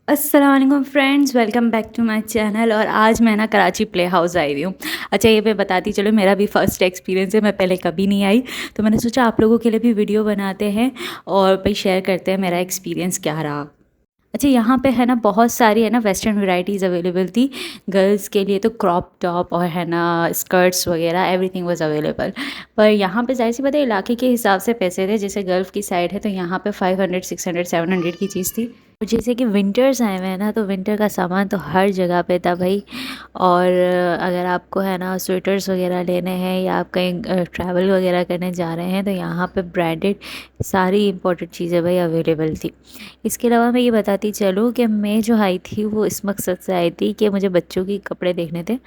अस्सलाम वालेकुम friends, welcome back to my channel. और आज मैं ना कराची प्ले हाउस आई हुई हूँ। अच्छा, ये मैं बताती चलो, मेरा भी फ़र्स्ट एक्सपीरियंस है, मैं पहले कभी नहीं आई, तो मैंने सोचा आप लोगों के लिए भी वीडियो बनाते हैं और भाई शेयर करते हैं मेरा एक्सपीरियंस क्या रहा। अच्छा, यहाँ पे है ना बहुत सारी है ना वेस्टर्न वैरायटीज़ अवेलेबल थी। गर्ल्स के लिए तो क्रॉप टॉप और है ना स्कर्ट्स वगैरह एवरीथिंग वाज अवेलेबल। पर यहाँ पे ज़ाहिर सी बात है, इलाके के हिसाब से पैसे थे। जैसे गल्फ़ की साइड है तो यहाँ पे 500 600 700 की चीज़ थी। और जैसे कि विंटर्स आए हुए हैं ना, तो विंटर का सामान तो हर जगह पे था भाई। और अगर आपको है ना स्वेटर्स वगैरह लेने हैं या आप कहीं ट्रैवल वगैरह करने जा रहे हैं तो यहाँ पे ब्रांडेड सारी इंपॉर्टेंट चीज़ें भाई अवेलेबल थी। इसके अलावा मैं ये बताती चलूँ कि मैं जो आई थी वो इस मकसद से आई थी कि मुझे बच्चों के कपड़े देखने थे।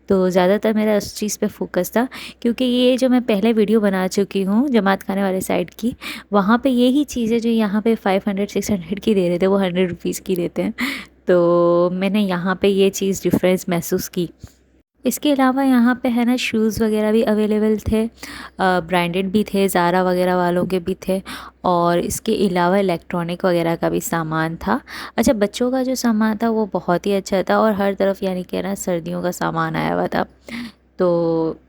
तो ज़्यादातर मेरा उस चीज़ पे फोकस था, क्योंकि ये जो मैं पहले वीडियो बना चुकी हूँ जमात खाने वाले साइड की, वहाँ पे यही चीज़ें जो यहाँ पे 500 600 की दे रहे थे वो 100 रुपीज़ की देते हैं। तो मैंने यहाँ पे ये चीज़ डिफरेंस महसूस की। इसके अलावा यहाँ पे है ना शूज़ वगैरह भी अवेलेबल थे, ब्रांडेड भी थे, ज़ारा वगैरह वालों के भी थे। और इसके अलावा इलेक्ट्रॉनिक वगैरह का भी सामान था। अच्छा, बच्चों का जो सामान था वो बहुत ही अच्छा था और हर तरफ यानी कि ना सर्दियों का सामान आया हुआ था। तो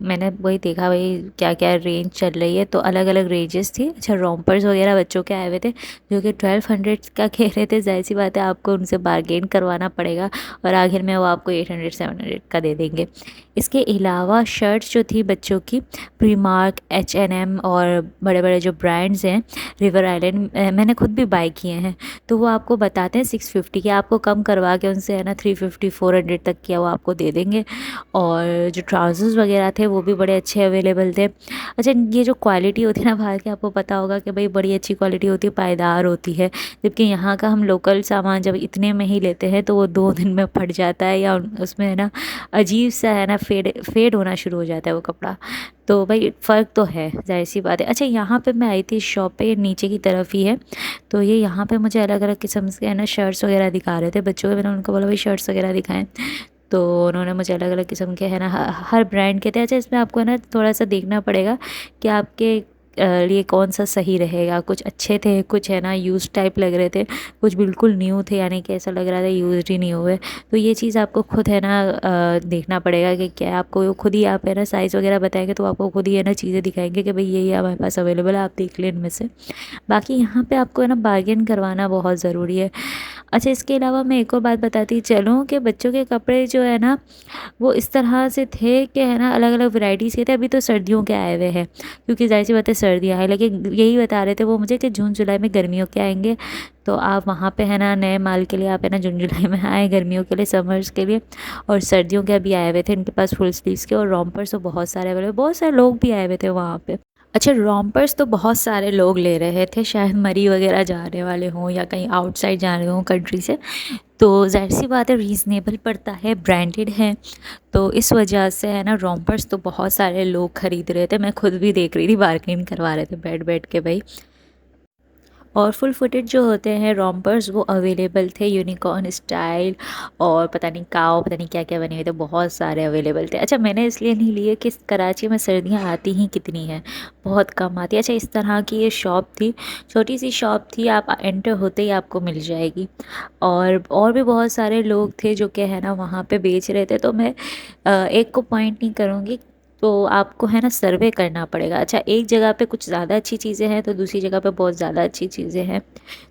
मैंने वही देखा भाई क्या क्या रेंज चल रही है, तो अलग अलग रेंजेस थी। अच्छा, रोम्पर्स वगैरह बच्चों के आए हुए थे जो कि 1200 का कह रहे थे। जाहिर सी बात है आपको उनसे बार्गेन करवाना पड़ेगा और आखिर में वो आपको 800 700 का दे देंगे। इसके अलावा शर्ट्स जो थी बच्चों की, प्रीमार्क, H&M और बड़े बड़े जो ब्रांड्स हैं, रिवर आइलैंड, मैंने खुद भी बाय किए हैं। तो वो आपको बताते हैं 650 के, आपको कम करवा के उनसे है ना 350 400 तक किया वो आपको दे देंगे। और जो ट्राउज़र्स वगैरह थे वो भी बड़े अच्छे अवेलेबल थे। अच्छा, ये जो क्वालिटी होती है ना बाहर की, आपको पता होगा कि भाई बड़ी अच्छी क्वालिटी होती है, पायदार होती है। जबकि यहाँ का हम लोकल सामान जब इतने में ही लेते हैं तो वो 2 दिन में फट जाता है या उसमें है ना अजीब सा है ना फेड फेड होना शुरू हो जाता है वो कपड़ा। तो भाई फ़र्क तो है, ज़ाहिर सी बात है। अच्छा, यहाँ पे मैं आई थी शॉप पे, नीचे की तरफ ही है। तो ये यहाँ पे मुझे अलग अलग किस्म के है ना शर्ट्स वगैरह दिखा रहे थे बच्चों के। मैंने उनको बोला भाई शर्ट्स वगैरह दिखाएं, तो उन्होंने मुझे अलग अलग किस्म के है ना हर ब्रांड के थे। अच्छा, इसमें आपको है ना थोड़ा सा देखना पड़ेगा कि आपके लिए कौन सा सही रहेगा। कुछ अच्छे थे, कुछ है ना यूज़ टाइप लग रहे थे, कुछ बिल्कुल न्यू थे, यानी कि ऐसा लग रहा था यूज़ ही नहीं हुए। तो ये चीज़ आपको खुद है ना देखना पड़ेगा कि क्या आपको खुद ही आप है ना साइज़ वगैरह बताएंगे तो आपको खुद ही है ना चीज़ें दिखाएंगे कि भाई ये हमारे पास अवेलेबल है, आप देख लें इनमें से। बाकी यहाँ पे आपको है ना बार्गेन करवाना बहुत ज़रूरी है। अच्छा, इसके अलावा मैं एक और बात बताती चलूँ कि बच्चों के कपड़े जो है ना वो इस तरह से थे कि है ना अलग अलग वैरायटीज़ के थे। अभी तो सर्दियों के आए हुए हैं, क्योंकि ज़ाहिर सी बात है सर्दियाँ हैं, लेकिन यही बता रहे थे वो मुझे कि जून जुलाई में गर्मियों के आएंगे। तो आप वहाँ पे है ना नए माल के लिए आप है ना जून जुलाई में आए, गर्मियों के लिए, समर्स के लिए। और सर्दियों के अभी आए हुए थे इनके पास फुल स्लीव्स के, और रोम्पर्स तो बहुत सारे अवेलेबल, बहुत सारे लोग भी आए हुए थे वहाँ पे। अच्छा, रोम्पर्स तो बहुत सारे लोग ले रहे थे, शायद मरी वगैरह जाने वाले हों या कहीं आउटसाइड जा रहे हों कंट्री से। तो ज़ाहिर सी बात है रीज़नेबल पड़ता है, ब्रांडेड है, तो इस वजह से है ना रोम्पर्स तो बहुत सारे लोग ख़रीद रहे थे। मैं खुद भी देख रही थी, बार्गेन करवा रहे थे बैठ बैठ के भाई। और फुल फुटेड जो होते हैं रोम्पर्स वो अवेलेबल थे, यूनिकॉर्न स्टाइल और पता नहीं काओ, पता नहीं क्या क्या बने हुए थे, बहुत सारे अवेलेबल थे। अच्छा, मैंने इसलिए नहीं लिए कि कराची में सर्दियाँ आती ही कितनी हैं, बहुत कम आती है। अच्छा, इस तरह की ये शॉप थी, छोटी सी शॉप थी, आप एंटर होते ही आपको मिल जाएगी। और भी बहुत सारे लोग थे जो कि है ना वहाँ पे बेच रहे थे। तो मैं एक को पॉइंट नहीं करूँगी, तो आपको है ना सर्वे करना पड़ेगा। अच्छा, एक जगह पे कुछ ज़्यादा अच्छी चीज़ें हैं तो दूसरी जगह पे बहुत ज़्यादा अच्छी चीज़ें हैं।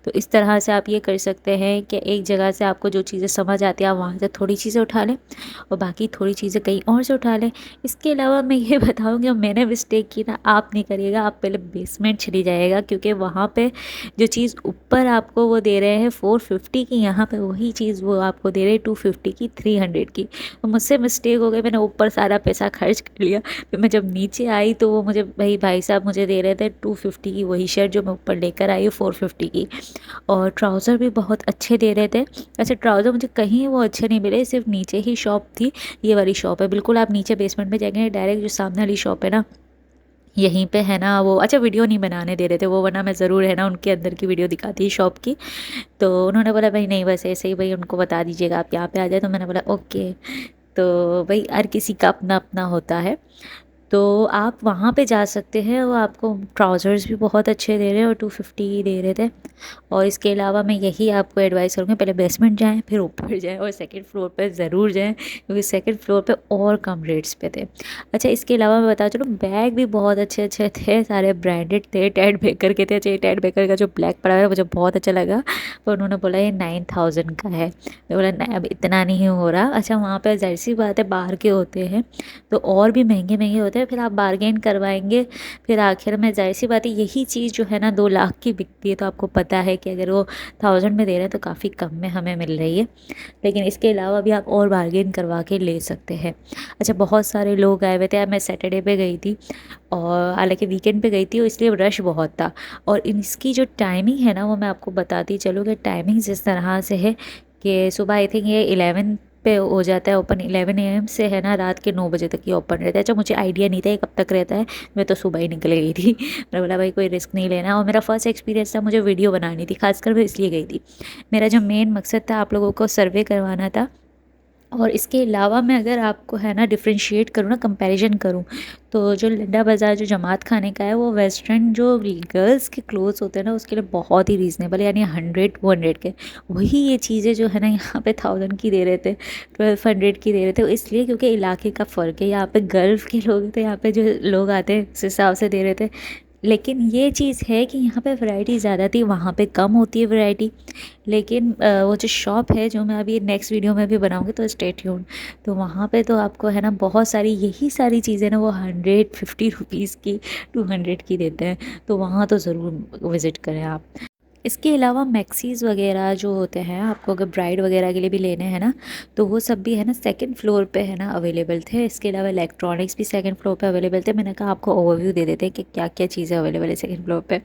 तो इस तरह से आप ये कर सकते हैं कि एक जगह से आपको जो चीज़ें समझ आती है आप वहाँ से थोड़ी चीज़ें उठा लें और बाकी थोड़ी चीज़ें कहीं और से उठा लें। इसके अलावा मैं ये बताऊँगी, मैंने मिस्टेक की ना, आप नहीं करिएगा। आप पहले बेसमेंट चली जाइएगा, क्योंकि वहाँ पे जो चीज़ ऊपर आपको वो दे रहे हैं 450 की, यहाँ पे वही चीज़ वो आपको दे रहे हैं 250 की, 300 की। तो मुझसे मिस्टेक हो गई, मैंने ऊपर सारा पैसा खर्च कर लिया। फिर मैं जब नीचे आई तो वो मुझे भाई साहब मुझे दे रहे थे 250 की वही शर्ट जो मैं ऊपर लेकर आई हूँ 450 की। और ट्राउज़र भी बहुत अच्छे दे रहे थे। अच्छा, ट्राउज़र मुझे कहीं वो अच्छे नहीं मिले, सिर्फ नीचे ही शॉप थी। ये वाली शॉप है, बिल्कुल आप नीचे बेसमेंट में जाएंगे डायरेक्ट जो सामने वाली शॉप है ना, यहीं पे है ना वो। अच्छा, वीडियो नहीं बनाने दे रहे थे वो, वरना मैं ज़रूर है ना उनके अंदर की वीडियो दिखाती शॉप की। तो उन्होंने बोला भाई नहीं, बस ऐसे ही भाई उनको बता दीजिएगा आप यहाँ पे आ जाए। तो मैंने बोला ओके। तो भाई हर किसी का अपना अपना होता है। तो आप वहाँ पे जा सकते हैं। वो आपको ट्राउज़र्स भी बहुत अच्छे दे रहे हैं और 250 दे रहे थे। और इसके अलावा मैं यही आपको एडवाइस करूँगी, पहले बेसमेंट जाएँ, फिर ऊपर जाएँ और सेकंड फ्लोर पे ज़रूर जाएँ, क्योंकि सेकंड फ्लोर पे और कम रेट्स पे थे। अच्छा, इसके अलावा मैं बताती चलूँ, बैग भी बहुत अच्छे अच्छे थे, सारे ब्रांडेड थे, टेड बेकर के थे। अच्छा, ये टेड बेकर का जो ब्लैक पड़ा है मुझे बहुत अच्छा लगा, पर उन्होंने बोला ये 9000 का है। मैं बोला नहीं, अब इतना नहीं हो रहा। अच्छा, वहाँ पर ज़ाहिर सी बात है बाहर के होते हैं तो और भी महंगे महंगे होते हैं, फिर आप बार्गेन करवाएंगे, फिर आखिर में ज़ाहिर सी बात है यही चीज़ जो है ना 2 लाख की बिकती है, तो आपको पता है कि अगर वो 1000 में दे रहे हैं तो काफ़ी कम में हमें मिल रही है। लेकिन इसके अलावा भी आप और बार्गेन करवा के ले सकते हैं। अच्छा, बहुत सारे लोग आए हुए थे। मैं सैटरडे पे गई थी और हालांकि वीकेंड पे गई थी और इसलिए रश बहुत था। और इसकी जो टाइमिंग है ना वो मैं आपको बताती चलूँ कि टाइमिंग जिस तरह से है कि सुबह आई थिंक ये 11 पे हो जाता है ओपन, 11 AM से है ना रात के 9 बजे तक ये ओपन रहता है। अच्छा, मुझे आइडिया नहीं था ये कब तक रहता है, मैं तो सुबह ही निकल गई थी। मैंने बोला भाई कोई रिस्क नहीं लेना, और मेरा फर्स्ट एक्सपीरियंस था, मुझे वीडियो बनानी थी, खासकर मैं इसलिए गई थी। मेरा जो मेन मकसद था आप लोगों को सर्वे करवाना था। और इसके अलावा मैं अगर आपको है ना डिफ्रेंशिएट करूँ ना, कंपैरिजन करूँ, तो जो लिंडा बाज़ार जो जमात खाने का है वो वेस्टर्न जो गर्ल्स के क्लोथ्स होते हैं ना उसके लिए बहुत ही रीज़नेबल, यानी 100-200 के। वही ये चीज़ें जो है ना यहाँ पे 1000 की दे रहे थे, 1200 की दे रहे थे। इसलिए क्योंकि इलाके का फ़र्क है, यहाँ पे गल्फ़ के लोग थे, यहाँ पे जो लोग आते हैं उस हिसाब से दे रहे थे। लेकिन ये चीज़ है कि यहाँ पे वैरायटी ज़्यादा थी, वहाँ पे कम होती है वैरायटी। लेकिन वो जो शॉप है जो मैं अभी नेक्स्ट वीडियो में भी बनाऊँगी, तो स्टे ट्यून्ड। तो वहाँ पे तो आपको है ना बहुत सारी यही सारी चीज़ें ना वो 150 रुपीज़ की, 200 की देते हैं। तो वहाँ तो ज़रूर विज़िट करें आप। इसके अलावा मैक्सीज़ वगैरह जो होते हैं, आपको अगर ब्राइड वगैरह के लिए भी लेने हैं ना, तो वो सब भी है ना सेकंड फ्लोर पे है ना अवेलेबल थे। इसके अलावा इलेक्ट्रॉनिक्स भी सेकंड फ्लोर पे अवेलेबल थे। मैंने कहा आपको ओवरव्यू दे देते हैं कि क्या क्या चीज़ें अवेलेबल है सेकंड फ्लोर पे।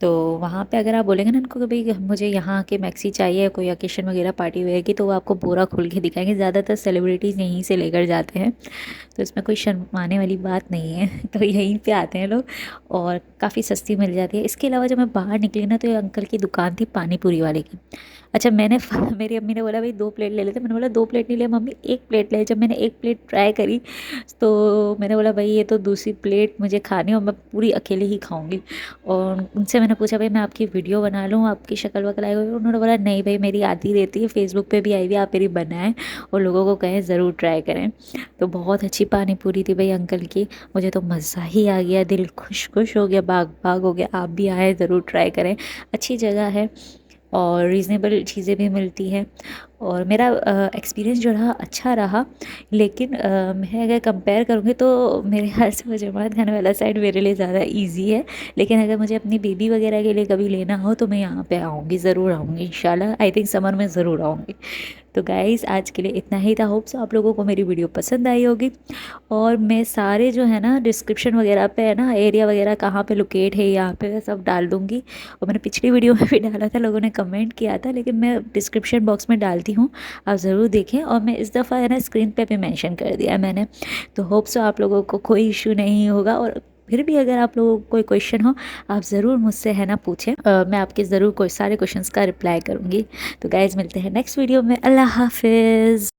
तो वहाँ पे अगर आप बोलेंगे ना उनको कि भाई मुझे यहाँ के मैक्सी चाहिए, कोई ओकेशन वगैरह पार्टी होएगी, तो वो आपको पूरा खुल के दिखाएंगे। ज़्यादातर सेलिब्रिटीज़ यहीं से लेकर जाते हैं, तो इसमें कोई शर्माने वाली बात नहीं है। तो यहीं पे आते हैं लोग और काफ़ी सस्ती मिल जाती है। इसके अलावा जब मैं बाहर निकली ना तो ये अंकल की दुकान थी पानी पूरी वाले की। अच्छा, मैंने मेरी अम्मी ने बोला भाई 2 प्लेट ले लेते। मैंने बोला 2 प्लेट नहीं ले मम्मी, 1 प्लेट ले। जब मैंने 1 प्लेट ट्राई करी तो मैंने बोला भाई ये तो दूसरी प्लेट मुझे खानी है और मैं पूरी अकेले ही खाऊंगी। और उनसे मैंने पूछा भाई मैं आपकी वीडियो बना लूँ, आपकी शक्ल वकल आई हुई? उन्होंने बोला नहीं भाई मेरी आती रहती है, फेसबुक पे भी आई हुई है, आप मेरी बनाएं और लोगों को कहें ज़रूर ट्राई करें। तो बहुत अच्छी पानी पूरी थी भाई अंकल की, मुझे तो मज़ा ही आ गया, दिल खुश खुश हो गया, बाग बाग हो गया। आप भी आए ज़रूर ट्राई करें, अच्छी जगह है और रीज़नेबल चीज़ें भी मिलती हैं। और मेरा एक्सपीरियंस जो रहा अच्छा रहा। लेकिन मैं अगर कंपेयर करूँगी तो मेरे ख्याल से वो जमात खाने वाला साइड मेरे लिए ज़्यादा इजी है। लेकिन अगर मुझे अपनी बेबी वगैरह के लिए कभी लेना हो तो मैं यहाँ पे आऊँगी, ज़रूर आऊँगी इंशाल्लाह। आई थिंक समर में ज़रूर आऊँगी। तो गाइज़ आज के लिए इतना ही था। होप सो आप लोगों को मेरी वीडियो पसंद आई होगी। और मैं सारे जो है ना डिस्क्रिप्शन वगैरह पे है ना एरिया वगैरह कहाँ पे लोकेट है यहाँ पे सब डाल दूँगी। और मैंने पिछली वीडियो में भी डाला था, लोगों ने कमेंट किया था, लेकिन मैं डिस्क्रिप्शन बॉक्स में डालती हूँ, आप ज़रूर देखें। और मैं इस दफ़ा है ना स्क्रीन पे भी मेंशन कर दिया है मैंने। तो होप सो आप लोगों को कोई इशू नहीं होगा। और फिर भी अगर आप लोगों को कोई क्वेश्चन हो आप ज़रूर मुझसे है ना पूछें, मैं आपके ज़रूर कोई सारे क्वेश्चंस का रिप्लाई करूँगी। तो गाइज़ मिलते हैं नेक्स्ट वीडियो में। अल्लाह हाफिज़।